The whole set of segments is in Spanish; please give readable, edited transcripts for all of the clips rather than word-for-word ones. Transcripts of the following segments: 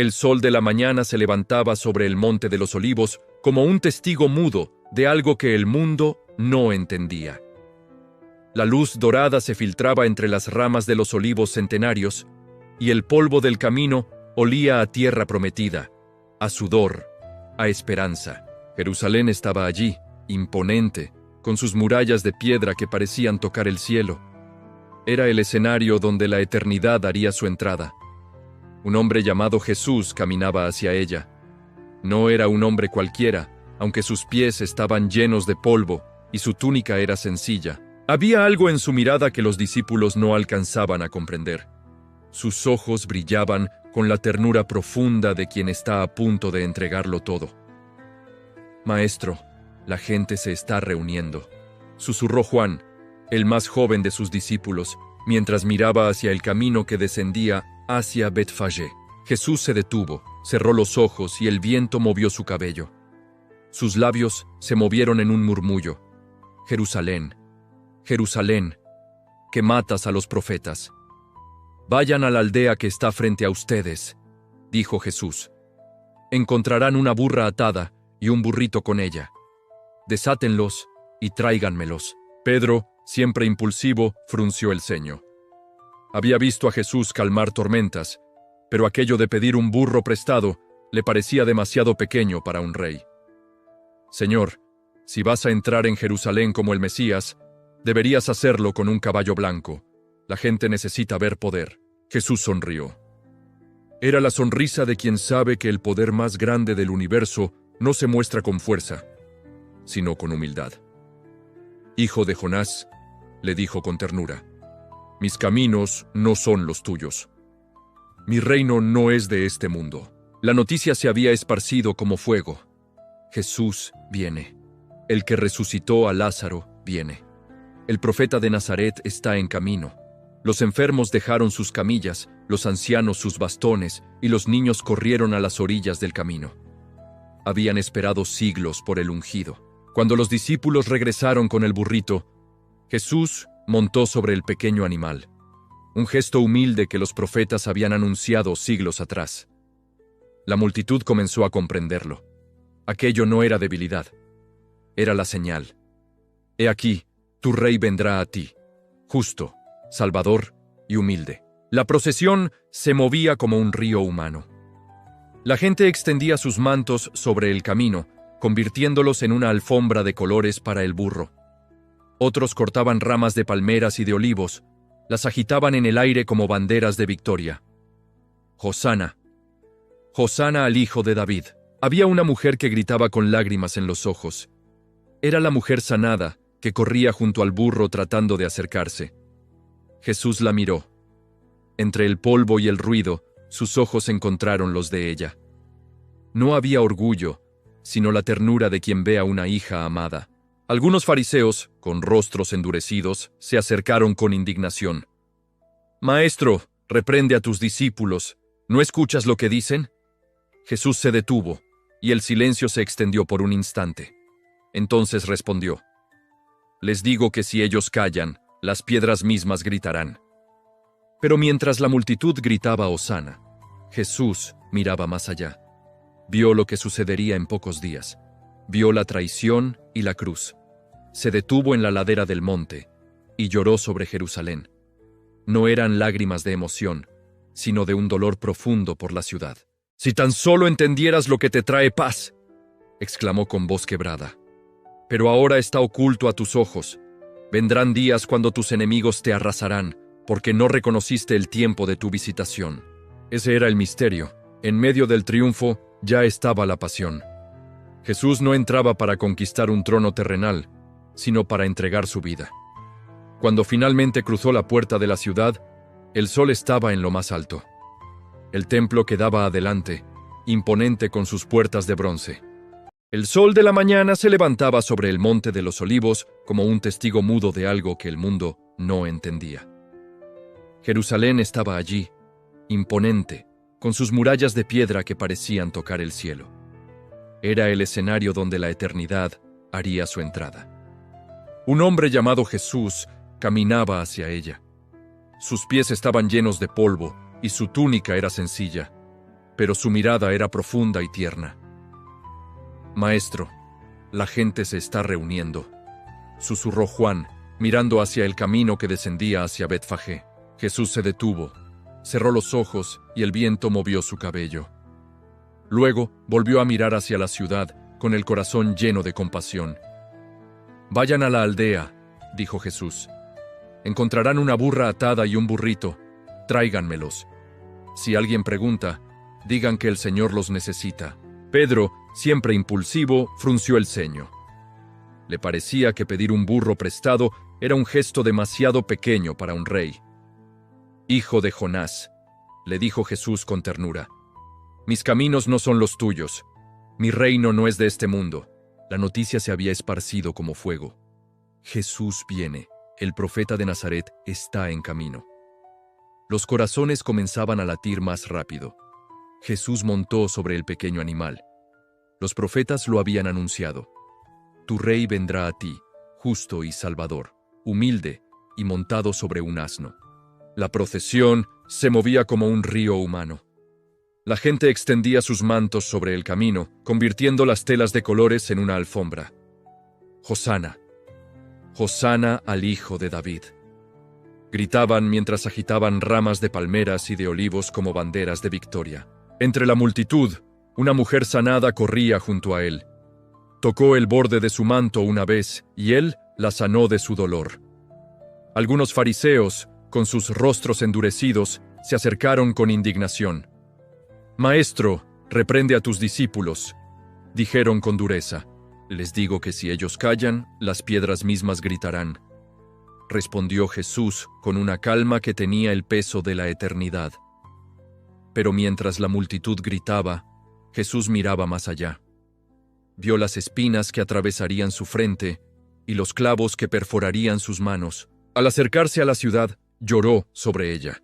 El sol de la mañana se levantaba sobre el monte de los olivos como un testigo mudo de algo que el mundo no entendía. La luz dorada se filtraba entre las ramas de los olivos centenarios, y el polvo del camino olía a tierra prometida, a sudor, a esperanza. Jerusalén estaba allí, imponente, con sus murallas de piedra que parecían tocar el cielo. Era el escenario donde la eternidad haría su entrada. Un hombre llamado Jesús caminaba hacia ella. No era un hombre cualquiera, aunque sus pies estaban llenos de polvo y su túnica era sencilla. Había algo en su mirada que los discípulos no alcanzaban a comprender. Sus ojos brillaban con la ternura profunda de quien está a punto de entregarlo todo. «Maestro, la gente se está reuniendo», susurró Juan, el más joven de sus discípulos, mientras miraba hacia el camino que descendía hacia Betfagé. Jesús se detuvo, cerró los ojos y el viento movió su cabello. Sus labios se movieron en un murmullo. «Jerusalén, Jerusalén, que matas a los profetas. Vayan a la aldea que está frente a ustedes», dijo Jesús. «Encontrarán una burra atada y un burrito con ella. Desátenlos y tráiganmelos». Pedro, siempre impulsivo, frunció el ceño. Había visto a Jesús calmar tormentas, pero aquello de pedir un burro prestado le parecía demasiado pequeño para un rey. «Señor, si vas a entrar en Jerusalén como el Mesías, deberías hacerlo con un caballo blanco. La gente necesita ver poder». Jesús sonrió. Era la sonrisa de quien sabe que el poder más grande del universo no se muestra con fuerza, sino con humildad. «Hijo de Jonás», le dijo con ternura, «mis caminos no son los tuyos. Mi reino no es de este mundo». La noticia se había esparcido como fuego. Jesús viene. El que resucitó a Lázaro viene. El profeta de Nazaret está en camino. Los enfermos dejaron sus camillas, los ancianos sus bastones, y los niños corrieron a las orillas del camino. Habían esperado siglos por el ungido. Cuando los discípulos regresaron con el burrito, Jesús montó sobre el pequeño animal, un gesto humilde que los profetas habían anunciado siglos atrás. La multitud comenzó a comprenderlo. Aquello no era debilidad, era la señal. «He aquí, tu rey vendrá a ti, justo, salvador y humilde». La procesión se movía como un río humano. La gente extendía sus mantos sobre el camino, convirtiéndolos en una alfombra de colores para el burro. Otros cortaban ramas de palmeras y de olivos, las agitaban en el aire como banderas de victoria. «Hosana, Hosana al hijo de David». Había una mujer que gritaba con lágrimas en los ojos. Era la mujer sanada, que corría junto al burro tratando de acercarse. Jesús la miró. Entre el polvo y el ruido, sus ojos encontraron los de ella. No había orgullo, sino la ternura de quien ve a una hija amada. Algunos fariseos, con rostros endurecidos, se acercaron con indignación. «Maestro, reprende a tus discípulos. ¿No escuchas lo que dicen?» Jesús se detuvo, y el silencio se extendió por un instante. Entonces respondió: «Les digo que si ellos callan, las piedras mismas gritarán». Pero mientras la multitud gritaba Hosana, Jesús miraba más allá. Vio lo que sucedería en pocos días. Vio la traición y la cruz. Se detuvo en la ladera del monte y lloró sobre Jerusalén. No eran lágrimas de emoción, sino de un dolor profundo por la ciudad. «Si tan solo entendieras lo que te trae paz», exclamó con voz quebrada. «Pero ahora está oculto a tus ojos. Vendrán días cuando tus enemigos te arrasarán, porque no reconociste el tiempo de tu visitación». Ese era el misterio. En medio del triunfo ya estaba la pasión. Jesús no entraba para conquistar un trono terrenal, sino para entregar su vida. Cuando finalmente cruzó la puerta de la ciudad, el sol estaba en lo más alto. El templo quedaba adelante, imponente con sus puertas de bronce. El sol de la mañana se levantaba sobre el monte de los olivos como un testigo mudo de algo que el mundo no entendía. Jerusalén estaba allí, imponente, con sus murallas de piedra que parecían tocar el cielo. Era el escenario donde la eternidad haría su entrada. Un hombre llamado Jesús caminaba hacia ella. Sus pies estaban llenos de polvo y su túnica era sencilla. pero su mirada era profunda y tierna. «Maestro, la gente se está reuniendo», susurró Juan, mirando hacia el camino que descendía hacia Betfagé. Jesús se detuvo, cerró los ojos y el viento movió su cabello. Luego volvió a mirar hacia la ciudad, con el corazón lleno de compasión. «Vayan a la aldea», dijo Jesús. «Encontrarán una burra atada y un burrito. Tráiganmelos. Si alguien pregunta, digan que el Señor los necesita». Pedro, siempre impulsivo, frunció el ceño. Le parecía que pedir un burro prestado era un gesto demasiado pequeño para un rey. «Hijo de Jonás», le dijo Jesús con ternura, «mis caminos no son los tuyos. Mi reino no es de este mundo». La noticia se había esparcido como fuego. Jesús viene. El profeta de Nazaret está en camino. Los corazones comenzaban a latir más rápido. Jesús montó sobre el pequeño animal. Los profetas lo habían anunciado. Tu rey vendrá a ti, justo y salvador, humilde y montado sobre un asno. La procesión se movía como un río humano. La gente extendía sus mantos sobre el camino, convirtiendo las telas de colores en una alfombra. «Hosana, Hosana al Hijo de David», gritaban mientras agitaban ramas de palmeras y de olivos como banderas de victoria. Entre la multitud, una mujer sanada corría junto a él. Tocó el borde de su manto una vez y él la sanó de su dolor. Algunos fariseos, con sus rostros endurecidos, se acercaron con indignación. «Maestro, reprende a tus discípulos», dijeron con dureza. «Les digo que si ellos callan, las piedras mismas gritarán», respondió Jesús con una calma que tenía el peso de la eternidad. Pero mientras la multitud gritaba, Jesús miraba más allá. Vio las espinas que atravesarían su frente y los clavos que perforarían sus manos. Al acercarse a la ciudad, lloró sobre ella.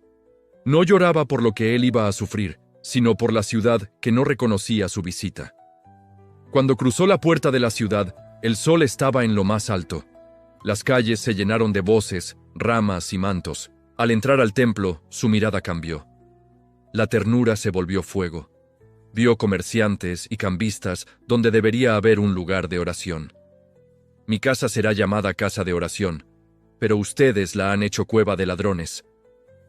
No lloraba por lo que él iba a sufrir, sino por la ciudad que no reconocía su visita. Cuando cruzó la puerta de la ciudad, el sol estaba en lo más alto. Las calles se llenaron de voces, ramas y mantos. Al entrar al templo, su mirada cambió. La ternura se volvió fuego. Vio comerciantes y cambistas donde debería haber un lugar de oración. «Mi casa será llamada casa de oración, pero ustedes la han hecho cueva de ladrones»,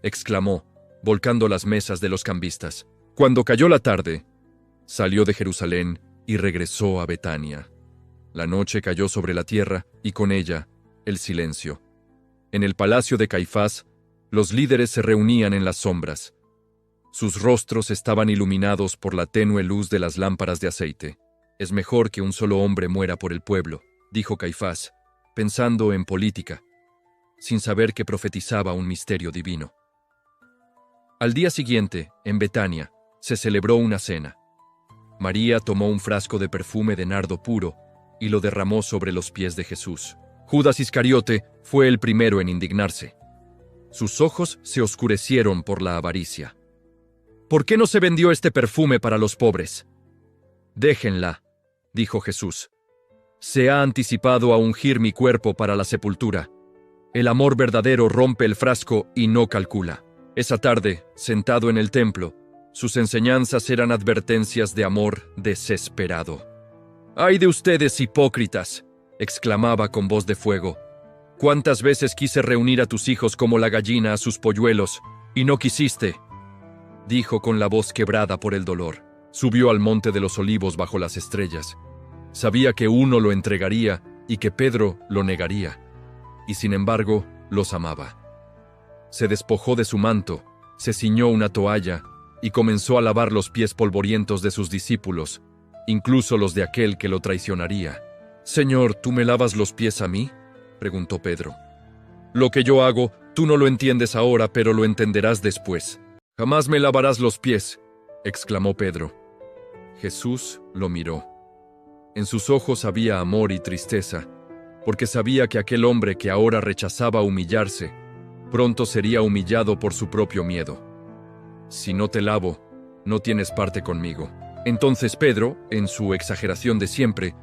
exclamó, volcando las mesas de los cambistas. Cuando cayó la tarde, salió de Jerusalén y regresó a Betania. La noche cayó sobre la tierra y con ella el silencio. En el palacio de Caifás, los líderes se reunían en las sombras. Sus rostros estaban iluminados por la tenue luz de las lámparas de aceite. «Es mejor que un solo hombre muera por el pueblo», dijo Caifás, pensando en política, sin saber que profetizaba un misterio divino. Al día siguiente, en Betania, se celebró una cena. María tomó un frasco de perfume de nardo puro y lo derramó sobre los pies de Jesús. Judas Iscariote fue el primero en indignarse. Sus ojos se oscurecieron por la avaricia. «¿Por qué no se vendió este perfume para los pobres?» «Déjenla», dijo Jesús. «Se ha anticipado a ungir mi cuerpo para la sepultura. El amor verdadero rompe el frasco y no calcula». Esa tarde, sentado en el templo, sus enseñanzas eran advertencias de amor desesperado. «¡Ay de ustedes, hipócritas!», exclamaba con voz de fuego. «¿Cuántas veces quise reunir a tus hijos como la gallina a sus polluelos, y no quisiste?», dijo con la voz quebrada por el dolor. Subió al monte de los olivos bajo las estrellas. Sabía que uno lo entregaría y que Pedro lo negaría, y sin embargo los amaba. Se despojó de su manto, se ciñó una toalla y comenzó a lavar los pies polvorientos de sus discípulos, incluso los de aquel que lo traicionaría. «Señor, ¿tú me lavas los pies a mí?», preguntó Pedro. «Lo que yo hago, tú no lo entiendes ahora, pero lo entenderás después». «Jamás me lavarás los pies», exclamó Pedro. Jesús lo miró. En sus ojos había amor y tristeza, porque sabía que aquel hombre que ahora rechazaba humillarse, pronto sería humillado por su propio miedo. «Si no te lavo, no tienes parte conmigo». Entonces Pedro, en su exageración de siempre,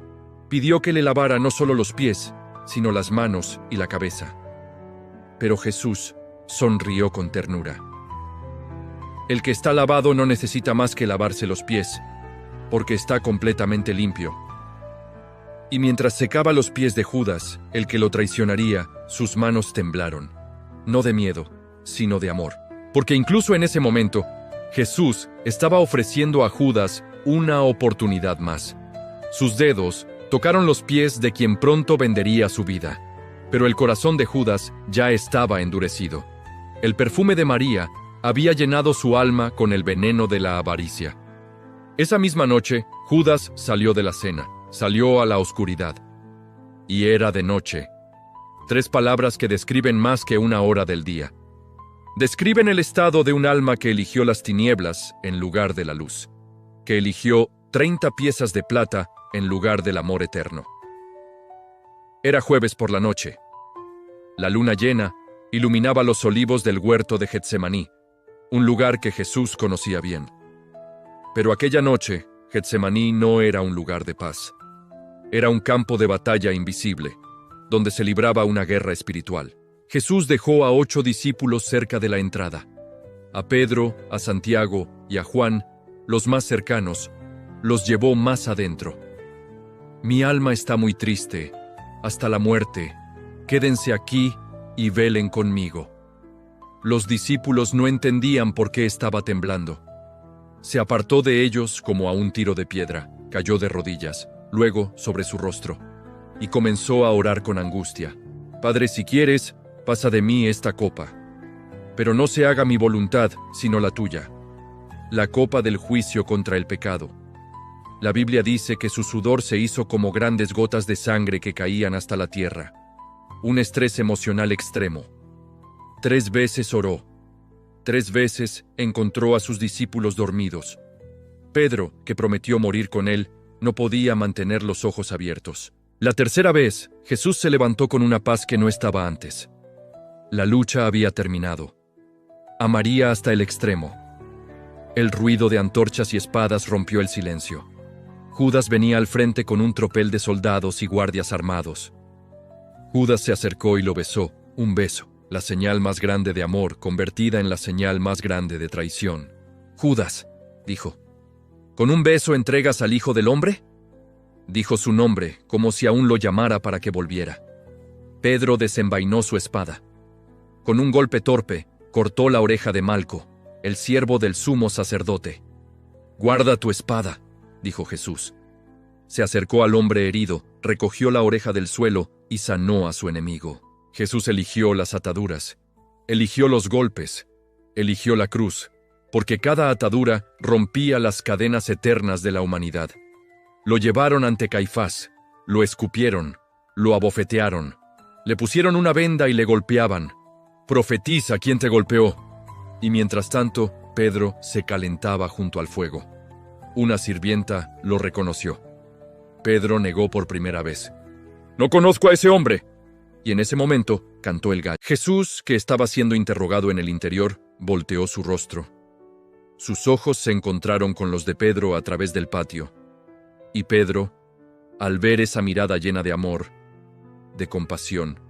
pidió que le lavara no solo los pies, sino las manos y la cabeza. Pero Jesús sonrió con ternura. El que está lavado no necesita más que lavarse los pies, porque está completamente limpio. Y mientras secaba los pies de Judas, el que lo traicionaría, sus manos temblaron, no de miedo, sino de amor. Porque incluso en ese momento, Jesús estaba ofreciendo a Judas una oportunidad más. Sus dedos tocaron los pies de quien pronto vendería su vida. Pero el corazón de Judas ya estaba endurecido. El perfume de María había llenado su alma con el veneno de la avaricia. Esa misma noche, Judas salió de la cena, salió a la oscuridad. Y era de noche. 3 palabras que describen más que una hora del día. Describen el estado de un alma que eligió las tinieblas en lugar de la luz, que eligió 30 piezas de plata en lugar del amor eterno. Era jueves por la noche. La luna llena iluminaba los olivos del huerto de Getsemaní, un lugar que Jesús conocía bien. Pero aquella noche, Getsemaní no era un lugar de paz. Era un campo de batalla invisible, donde se libraba una guerra espiritual. Jesús dejó a 8 discípulos cerca de la entrada. A Pedro, a Santiago y a Juan, los más cercanos, los llevó más adentro. Mi alma está muy triste, hasta la muerte. Quédense aquí y velen conmigo. Los discípulos no entendían por qué estaba temblando. Se apartó de ellos como a un tiro de piedra, cayó de rodillas, luego sobre su rostro, y comenzó a orar con angustia. Padre, si quieres, pasa de mí esta copa, pero no se haga mi voluntad, sino la tuya. La copa del juicio contra el pecado. La Biblia dice que su sudor se hizo como grandes gotas de sangre que caían hasta la tierra. Un estrés emocional extremo. 3 veces oró. 3 veces encontró a sus discípulos dormidos. Pedro, que prometió morir con él, no podía mantener los ojos abiertos. La tercera vez, Jesús se levantó con una paz que no estaba antes. La lucha había terminado. Amaría hasta el extremo. El ruido de antorchas y espadas rompió el silencio. Judas venía al frente con un tropel de soldados y guardias armados. Judas se acercó y lo besó, un beso, la señal más grande de amor convertida en la señal más grande de traición. Judas, dijo, ¿con un beso entregas al Hijo del Hombre? Dijo su nombre, como si aún lo llamara para que volviera. Pedro desenvainó su espada. Con un golpe torpe, cortó la oreja de Malco, el siervo del sumo sacerdote. «Guarda tu espada», dijo Jesús. Se acercó al hombre herido, recogió la oreja del suelo y sanó a su enemigo. Jesús eligió las ataduras, eligió los golpes, eligió la cruz, porque cada atadura rompía las cadenas eternas de la humanidad. Lo llevaron ante Caifás, lo escupieron, lo abofetearon, le pusieron una venda y le golpeaban. «Profetiza quién te golpeó». Y mientras tanto, Pedro se calentaba junto al fuego. Una sirvienta lo reconoció. Pedro negó por primera vez. «No conozco a ese hombre». Y en ese momento cantó el gallo. Jesús, que estaba siendo interrogado en el interior, volteó su rostro. Sus ojos se encontraron con los de Pedro a través del patio. Y Pedro, al ver esa mirada llena de amor, de compasión,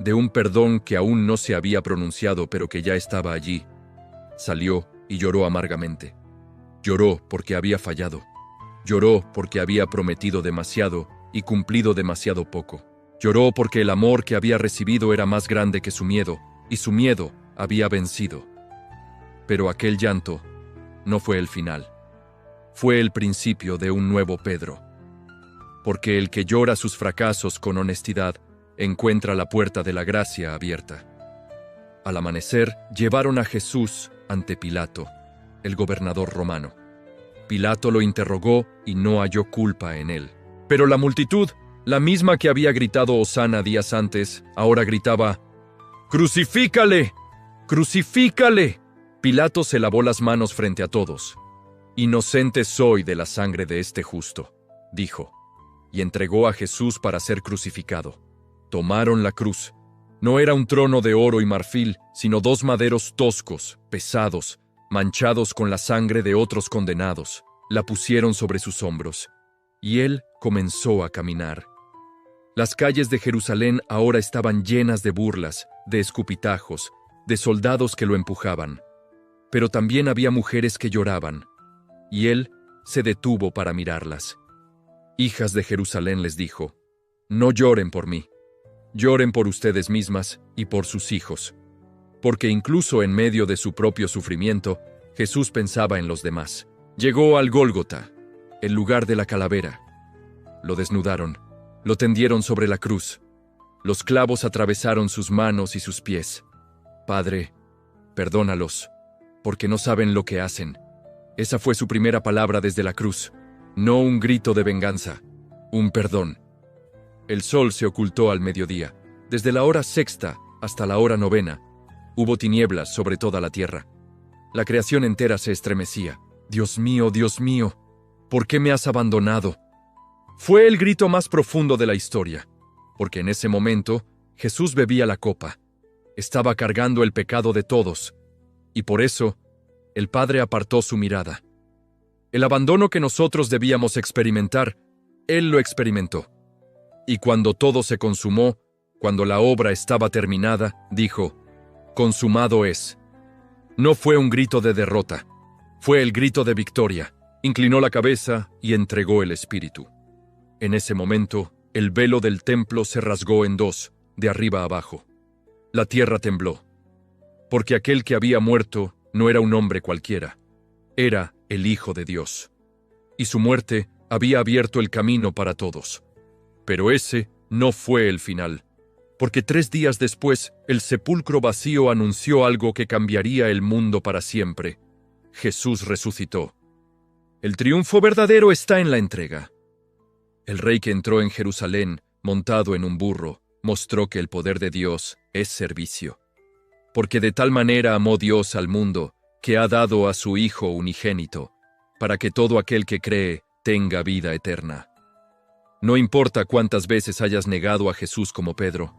de un perdón que aún no se había pronunciado pero que ya estaba allí, salió y lloró amargamente. Lloró porque había fallado. Lloró porque había prometido demasiado y cumplido demasiado poco. Lloró porque el amor que había recibido era más grande que su miedo, y su miedo había vencido. Pero aquel llanto no fue el final. Fue el principio de un nuevo Pedro. Porque el que llora sus fracasos con honestidad encuentra la puerta de la gracia abierta. Al amanecer, llevaron a Jesús ante Pilato, el gobernador romano. Pilato lo interrogó y no halló culpa en él. Pero la multitud, la misma que había gritado Hosana días antes, ahora gritaba: «¡Crucifícale! ¡Crucifícale!». Pilato se lavó las manos frente a todos. «Inocente soy de la sangre de este justo», dijo, y entregó a Jesús para ser crucificado. Tomaron la cruz. No era un trono de oro y marfil, sino 2 maderos toscos, pesados, manchados con la sangre de otros condenados. La pusieron sobre sus hombros, y él comenzó a caminar. Las calles de Jerusalén ahora estaban llenas de burlas, de escupitajos, de soldados que lo empujaban. pero también había mujeres que lloraban, y él se detuvo para mirarlas. Hijas de Jerusalén, les dijo, no lloren por mí, lloren por ustedes mismas y por sus hijos, porque incluso en medio de su propio sufrimiento, Jesús pensaba en los demás. Llegó al Gólgota, el lugar de la calavera. Lo desnudaron, lo tendieron sobre la cruz. Los clavos atravesaron sus manos y sus pies. Padre, perdónalos, porque no saben lo que hacen. Esa fue su primera palabra desde la cruz. No un grito de venganza, un perdón. El sol se ocultó al mediodía. Desde la hora sexta hasta la hora novena, hubo tinieblas sobre toda la tierra. La creación entera se estremecía. Dios mío, ¿por qué me has abandonado? Fue el grito más profundo de la historia, porque en ese momento Jesús bebía la copa. Estaba cargando el pecado de todos, y por eso el Padre apartó su mirada. El abandono que nosotros debíamos experimentar, Él lo experimentó. Y cuando todo se consumó, cuando la obra estaba terminada, dijo, consumado es. No fue un grito de derrota, fue el grito de victoria. Inclinó la cabeza y entregó el espíritu. En ese momento, el velo del templo se rasgó en dos, de arriba a abajo. La tierra tembló, porque aquel que había muerto no era un hombre cualquiera, era el Hijo de Dios. Y su muerte había abierto el camino para todos. Pero ese no fue el final, porque 3 días después, el sepulcro vacío anunció algo que cambiaría el mundo para siempre. Jesús resucitó. El triunfo verdadero está en la entrega. El rey que entró en Jerusalén, montado en un burro, mostró que el poder de Dios es servicio. Porque de tal manera amó Dios al mundo, que ha dado a su Hijo unigénito, para que todo aquel que cree tenga vida eterna. No importa cuántas veces hayas negado a Jesús como Pedro.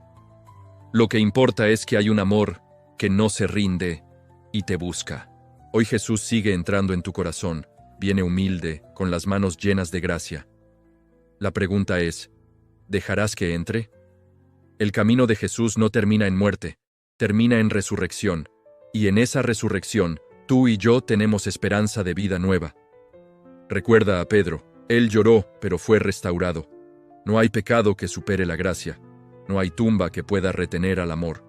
Lo que importa es que hay un amor que no se rinde y te busca. Hoy Jesús sigue entrando en tu corazón, viene humilde, con las manos llenas de gracia. La pregunta es, ¿dejarás que entre? El camino de Jesús no termina en muerte, termina en resurrección, y en esa resurrección, tú y yo tenemos esperanza de vida nueva. Recuerda a Pedro, él lloró, pero fue restaurado. No hay pecado que supere la gracia, no hay tumba que pueda retener al amor.